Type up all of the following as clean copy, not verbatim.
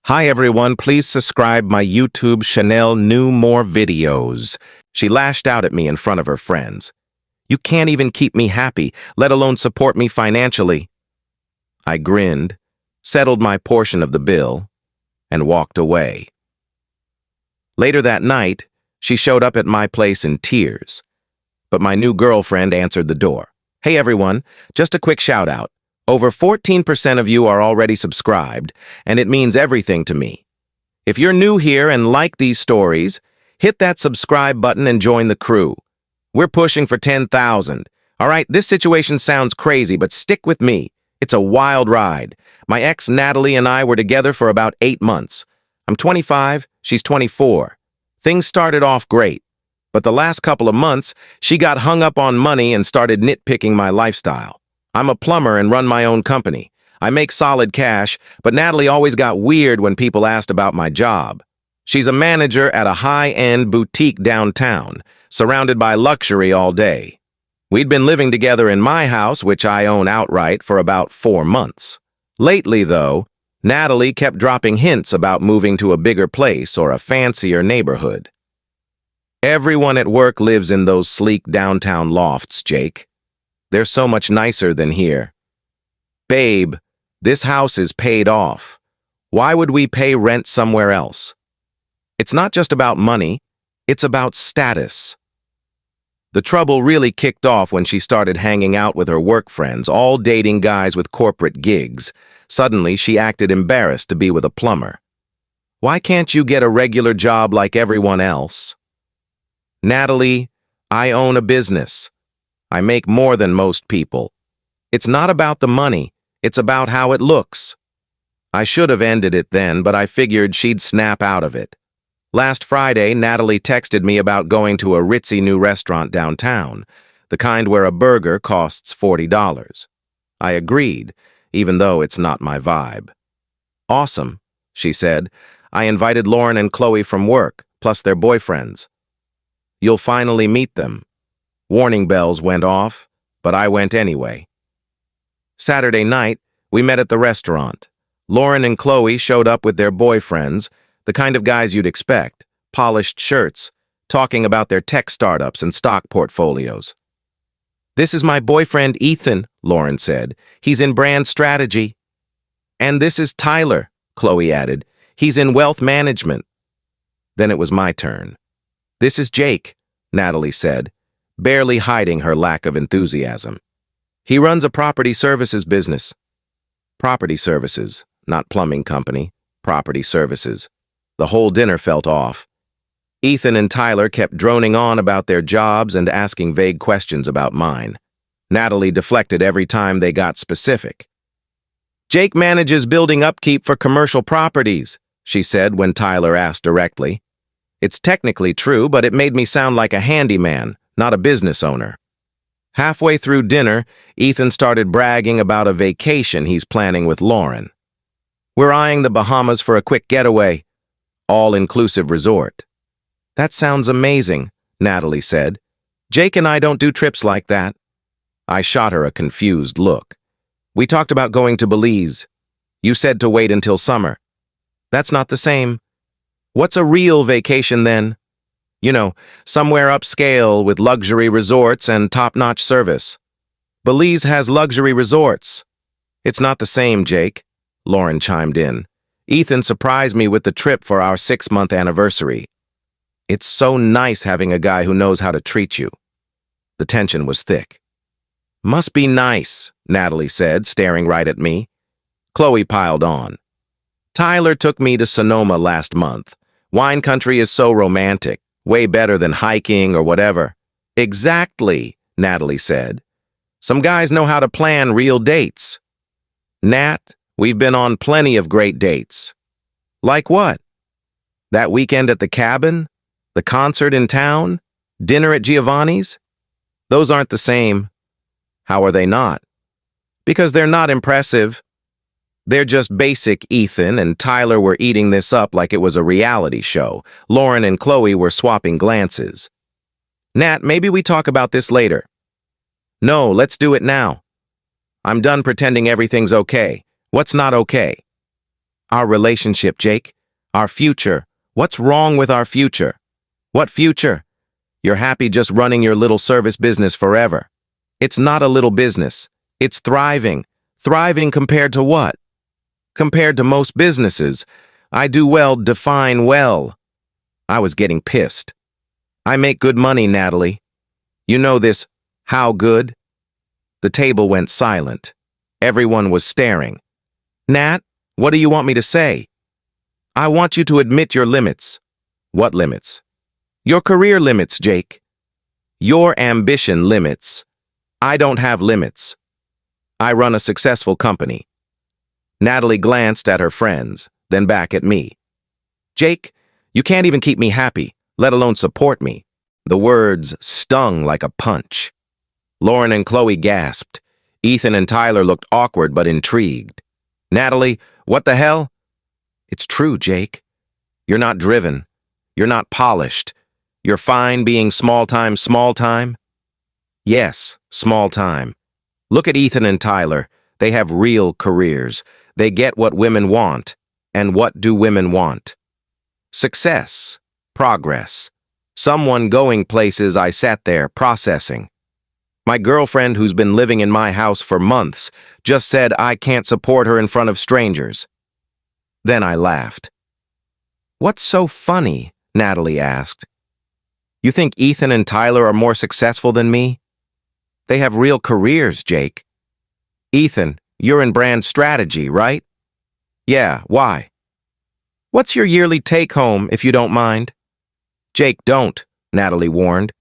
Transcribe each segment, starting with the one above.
Hi everyone, please subscribe my YouTube Chanel new more videos. She lashed out at me in front of her friends. You can't even keep me happy, let alone support me financially. I grinned, settled my portion of the bill, and walked away. Later that night, she showed up at my place in tears. But my new girlfriend answered the door. Hey everyone, just a quick shout out. Over 14% of you are already subscribed, and it means everything to me. If you're new here and like these stories, hit that subscribe button and join the crew. We're pushing for 10,000. All right, this situation sounds crazy, but stick with me. It's a wild ride. My ex Natalie and I were together for about 8 months. I'm 25, she's 24. Things started off great, but the last couple of months, she got hung up on money and started nitpicking my lifestyle. I'm a plumber and run my own company. I make solid cash, but Natalie always got weird when people asked about my job. She's a manager at a high-end boutique downtown, surrounded by luxury all day. We'd been living together in my house, which I own outright, for about 4 months. Lately, though, Natalie kept dropping hints about moving to a bigger place or a fancier neighborhood. Everyone at work lives in those sleek downtown lofts, Jake. They're so much nicer than here. Babe, this house is paid off. Why would we pay rent somewhere else? It's not just about money, it's about status. The trouble really kicked off when she started hanging out with her work friends, all dating guys with corporate gigs. Suddenly, she acted embarrassed to be with a plumber. Why can't you get a regular job like everyone else? Natalie, I own a business. I make more than most people. It's not about the money, it's about how it looks. I should have ended it then, but I figured she'd snap out of it. Last Friday, Natalie texted me about going to a ritzy new restaurant downtown, the kind where a burger costs $40. I agreed, even though it's not my vibe. Awesome, she said. I invited Lauren and Chloe from work, plus their boyfriends. You'll finally meet them. Warning bells went off, but I went anyway. Saturday night, we met at the restaurant. Lauren and Chloe showed up with their boyfriends, the kind of guys you'd expect, polished shirts, talking about their tech startups and stock portfolios. This is my boyfriend, Ethan, Lauren said. He's in brand strategy. And this is Tyler, Chloe added. He's in wealth management. Then it was my turn. This is Jake, Natalie said, barely hiding her lack of enthusiasm. He runs a property services business. Property services, not plumbing company. Property services. The whole dinner felt off. Ethan and Tyler kept droning on about their jobs and asking vague questions about mine. Natalie deflected every time they got specific. Jake manages building upkeep for commercial properties, she said when Tyler asked directly. It's technically true, but it made me sound like a handyman, not a business owner. Halfway through dinner, Ethan started bragging about a vacation he's planning with Lauren. We're eyeing the Bahamas for a quick getaway, all-inclusive resort. That sounds amazing, Natalie said. Jake and I don't do trips like that. I shot her a confused look. We talked about going to Belize. You said to wait until summer. That's not the same. What's a real vacation then? You know, somewhere upscale with luxury resorts and top-notch service. Belize has luxury resorts. It's not the same, Jake, Lauren chimed in. Ethan surprised me with the trip for our 6-month anniversary. It's so nice having a guy who knows how to treat you. The tension was thick. Must be nice, Natalie said, staring right at me. Chloe piled on. Tyler took me to Sonoma last month. Wine country is so romantic. Way better than hiking or whatever. Exactly, Natalie said. Some guys know how to plan real dates. Nat, we've been on plenty of great dates. Like what? That weekend at the cabin? The concert in town? Dinner at Giovanni's? Those aren't the same. How are they not? Because they're not impressive. They're just basic. Ethan and Tyler were eating this up like it was a reality show. Lauren and Chloe were swapping glances. Nat, maybe we talk about this later. No, let's do it now. I'm done pretending everything's okay. What's not okay? Our relationship, Jake. Our future. What's wrong with our future? What future? You're happy just running your little service business forever. It's not a little business. It's thriving. Thriving compared to what? Compared to most businesses. I do well, define well. I was getting pissed. I make good money, Natalie. You know this, how good? The table went silent. Everyone was staring. Nat, what do you want me to say? I want you to admit your limits. What limits? Your career limits, Jake. Your ambition limits. I don't have limits. I run a successful company. Natalie glanced at her friends, then back at me. Jake, you can't even keep me happy, let alone support me. The words stung like a punch. Lauren and Chloe gasped. Ethan and Tyler looked awkward but intrigued. Natalie, what the hell? It's true, Jake. You're not driven. You're not polished. You're fine being small time? Yes, small time. Look at Ethan and Tyler. They have real careers. They get what women want. And what do women want? Success. Progress. Someone going places. I sat there, processing. My girlfriend, who's been living in my house for months, just said I can't support her in front of strangers. Then I laughed. What's so funny? Natalie asked. You think Ethan and Tyler are more successful than me? They have real careers, Jake. Ethan, you're in brand strategy, right? Yeah, why? What's your yearly take-home, if you don't mind? Jake, don't, Natalie warned.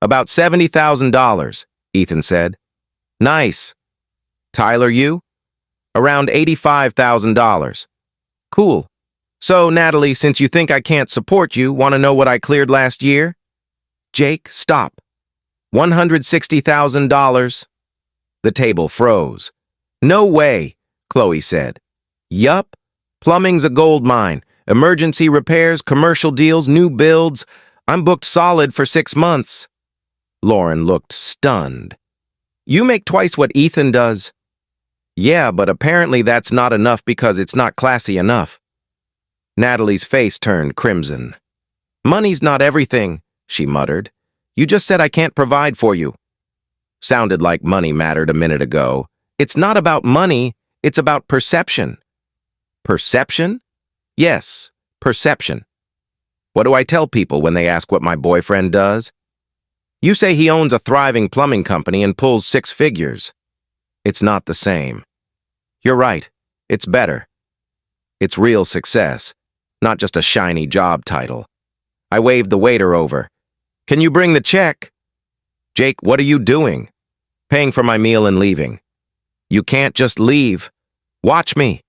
About $70,000, Ethan said. Nice. Tyler, you? Around $85,000. Cool. So, Natalie, since you think I can't support you, want to know what I cleared last year? Jake, stop. $160,000. The table froze. No way, Chloe said. Yup. Plumbing's a gold mine. Emergency repairs, commercial deals, new builds. I'm booked solid for 6 months. Lauren looked stunned. You make twice what Ethan does. Yeah, but apparently that's not enough because it's not classy enough. Natalie's face turned crimson. Money's not everything, she muttered. You just said I can't provide for you. Sounded like money mattered a minute ago. It's not about money, it's about perception. Perception? Yes, perception. What do I tell people when they ask what my boyfriend does? You say he owns a thriving plumbing company and pulls 6 figures. It's not the same. You're right. It's better. It's real success, not just a shiny job title. I waved the waiter over. Can you bring the check? Jake, what are you doing? Paying for my meal and leaving. You can't just leave. Watch me.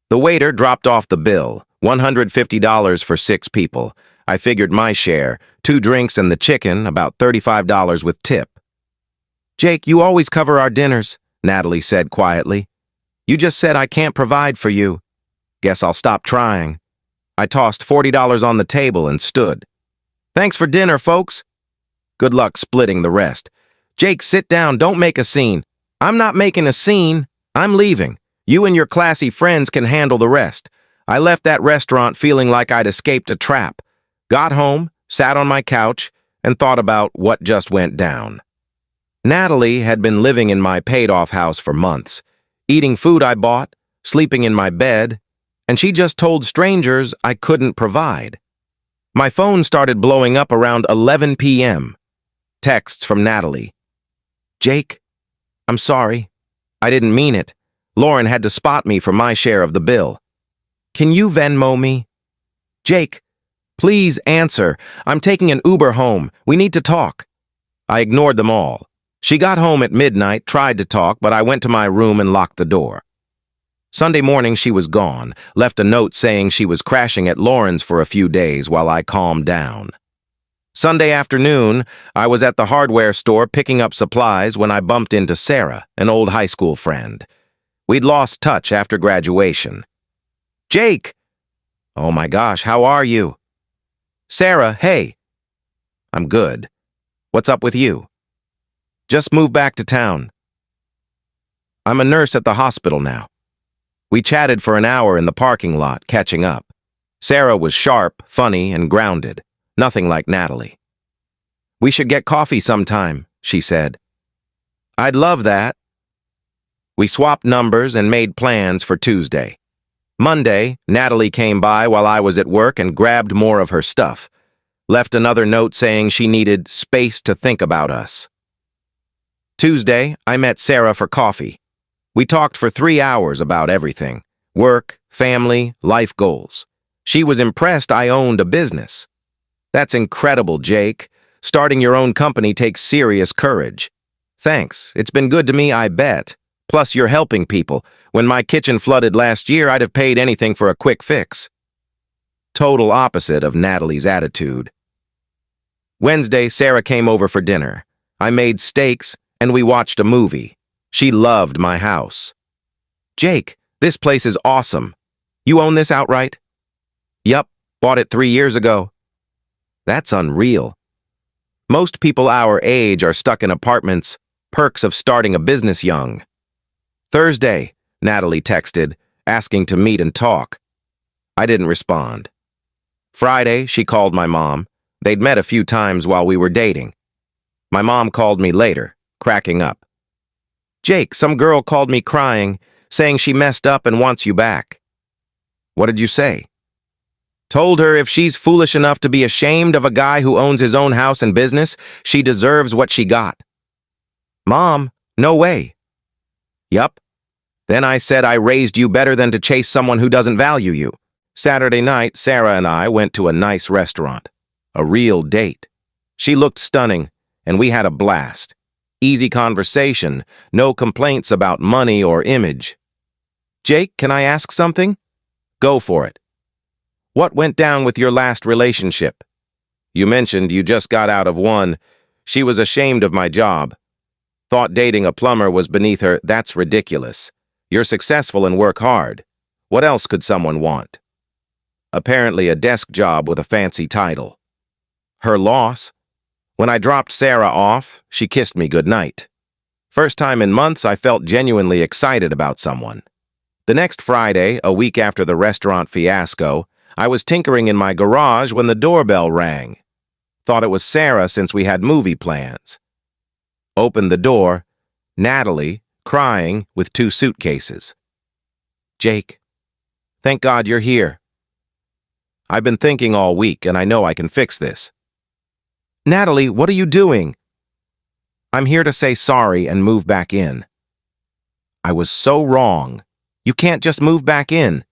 The waiter dropped off the bill, $150 for 6 people. I figured my share, 2 drinks and the chicken, about $35 with tip. Jake, you always cover our dinners, Natalie said quietly. You just said I can't provide for you. Guess I'll stop trying. I tossed $40 on the table and stood. Thanks for dinner, folks. Good luck splitting the rest. Jake, sit down, don't make a scene. I'm not making a scene. I'm leaving. You and your classy friends can handle the rest. I left that restaurant feeling like I'd escaped a trap. Got home, sat on my couch, and thought about what just went down. Natalie had been living in my paid-off house for months, eating food I bought, sleeping in my bed, and she just told strangers I couldn't provide. My phone started blowing up around 11 p.m. Texts from Natalie. Jake, I'm sorry. I didn't mean it. Lauren had to spot me for my share of the bill. Can you Venmo me? Jake, please answer. I'm taking an Uber home. We need to talk. I ignored them all. She got home at midnight, tried to talk, but I went to my room and locked the door. Sunday morning, she was gone, left a note saying she was crashing at Lauren's for a few days while I calmed down. Sunday afternoon, I was at the hardware store picking up supplies when I bumped into Sarah, an old high school friend. We'd lost touch after graduation. Jake! Oh my gosh, how are you? Sarah, hey. I'm good. What's up with you? Just moved back to town. I'm a nurse at the hospital now. We chatted for an hour in the parking lot, catching up. Sarah was sharp, funny, and grounded. Nothing like Natalie. "We should get coffee sometime," she said. "I'd love that." We swapped numbers and made plans for Tuesday. Monday, Natalie came by while I was at work and grabbed more of her stuff. Left another note saying she needed space to think about us. Tuesday, I met Sarah for coffee. We talked for 3 hours about everything: work, family, life goals. She was impressed I owned a business. "That's incredible, Jake. Starting your own company takes serious courage." "Thanks. It's been good to me, I bet. Plus, you're helping people. When my kitchen flooded last year, I'd have paid anything for a quick fix." Total opposite of Natalie's attitude. Wednesday, Sarah came over for dinner. I made steaks, and we watched a movie. She loved my house. "Jake, this place is awesome. You own this outright?" "Yup, bought it 3 years ago." "That's unreal. Most people our age are stuck in apartments. Perks of starting a business young." Thursday, Natalie texted, asking to meet and talk. I didn't respond. Friday, she called my mom. They'd met a few times while we were dating. My mom called me later, cracking up. "Jake, some girl called me crying, saying she messed up and wants you back." "What did you say?" "Told her if she's foolish enough to be ashamed of a guy who owns his own house and business, she deserves what she got." "Mom, no way." "Yup. Then I said I raised you better than to chase someone who doesn't value you." Saturday night, Sarah and I went to a nice restaurant. A real date. She looked stunning, and we had a blast. Easy conversation, no complaints about money or image. "Jake, can I ask something?" "Go for it." "What went down with your last relationship?" "You mentioned you just got out of one. She was ashamed of my job. Thought dating a plumber was beneath her. That's ridiculous. You're successful and work hard. What else could someone want?" Apparently a desk job with a fancy title. Her loss. When I dropped Sarah off, she kissed me goodnight. First time in months I felt genuinely excited about someone. The next Friday, a week after the restaurant fiasco, I was tinkering in my garage when the doorbell rang. Thought it was Sarah since we had movie plans. Opened the door, Natalie, crying with 2 suitcases. "Jake, thank God you're here. I've been thinking all week and I know I can fix this." "Natalie, what are you doing?" "I'm here to say sorry and move back in." "I was so wrong. You can't just move back in."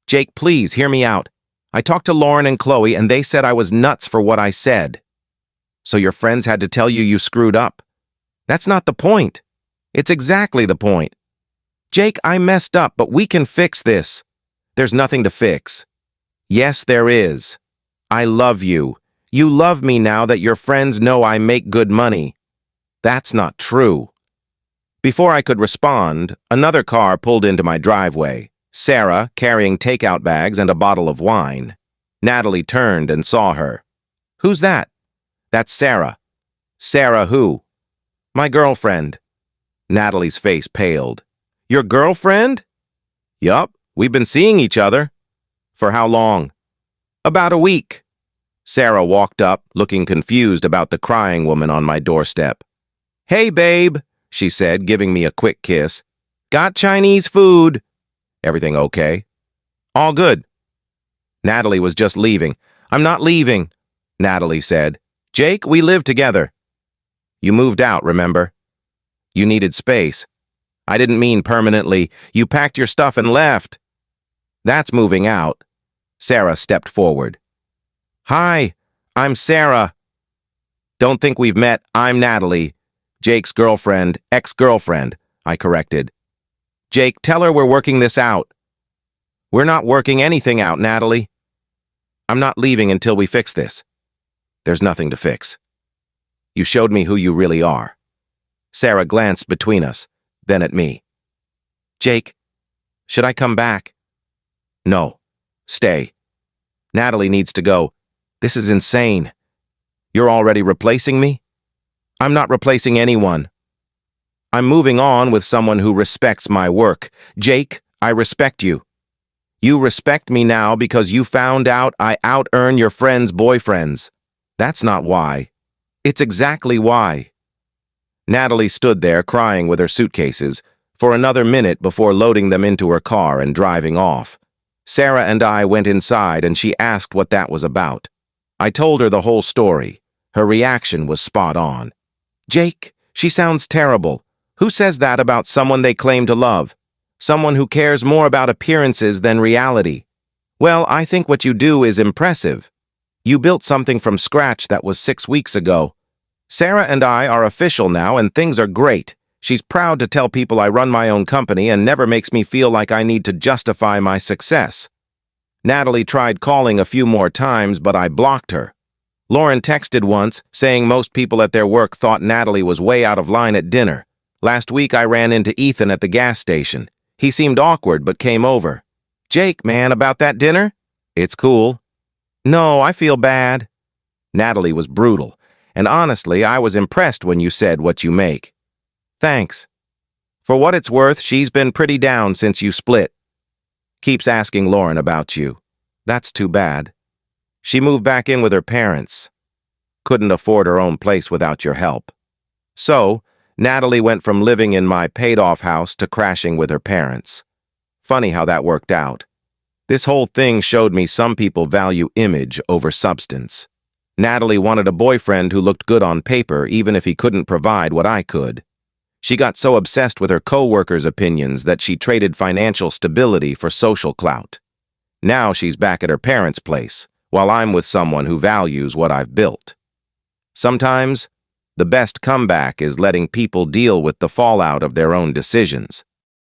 "Jake, please hear me out. I talked to Lauren and Chloe and they said I was nuts for what I said." "So your friends had to tell you you screwed up?" "That's not the point. It's exactly the point. Jake, I messed up, but we can fix this." "There's nothing to fix." "Yes, there is. I love you. You love me now that your friends know I make good money." "That's not true." Before I could respond, another car pulled into my driveway. Sarah, carrying takeout bags and a bottle of wine. Natalie turned and saw her. "Who's that?" "That's Sarah." "Sarah who?" "My girlfriend." Natalie's face paled. "Your girlfriend?" "Yup, we've been seeing each other." "For how long?" "About a week." Sarah walked up, looking confused about the crying woman on my doorstep. "Hey, babe," she said, giving me a quick kiss. "Got Chinese food." "Everything okay?" "All good." Natalie was just leaving. "I'm not leaving," Natalie said. "Jake, we live together." "You moved out, remember?" "You needed space." "I didn't mean permanently. You packed your stuff and left." "That's moving out." Sarah stepped forward. "Hi, I'm Sarah." "Don't think we've met. I'm Natalie. Jake's girlfriend, ex-girlfriend," I corrected. "Jake, tell her we're working this out." "We're not working anything out, Natalie." "I'm not leaving until we fix this." "There's nothing to fix. You showed me who you really are." Sarah glanced between us, then at me. "Jake, should I come back?" "No. Stay. Natalie needs to go. This is insane. You're already replacing me?" "I'm not replacing anyone. I'm moving on with someone who respects my work. Jake, I respect you. You respect me now because you found out I out-earn your friends' boyfriends. That's not why. It's exactly why. Natalie stood there crying with her suitcases for another minute before loading them into her car and driving off. Sarah and I went inside and she asked what that was about. I told her the whole story. Her reaction was spot on. Jake, she sounds terrible. Who says that about someone they claim to love? Someone who cares more about appearances than reality. Well, I think what you do is impressive. You built something from scratch that was 6 weeks ago. Sarah and I are official now and things are great. She's proud to tell people I run my own company and never makes me feel like I need to justify my success. Natalie tried calling a few more times, but I blocked her. Lauren texted once, saying most people at their work thought Natalie was way out of line at dinner. Last week I ran into Ethan at the gas station. He seemed awkward but came over. Jake, man, about that dinner? It's cool. No, I feel bad. Natalie was brutal, and honestly, I was impressed when you said what you make. Thanks. For what it's worth, she's been pretty down since you split. Keeps asking Lauren about you. That's too bad. She moved back in with her parents. Couldn't afford her own place without your help. So, Natalie went from living in my paid-off house to crashing with her parents. Funny how that worked out. This whole thing showed me some people value image over substance. Natalie wanted a boyfriend who looked good on paper even if he couldn't provide what I could. She got so obsessed with her co-workers' opinions that she traded financial stability for social clout. Now she's back at her parents' place, while I'm with someone who values what I've built. Sometimes, the best comeback is letting people deal with the fallout of their own decisions.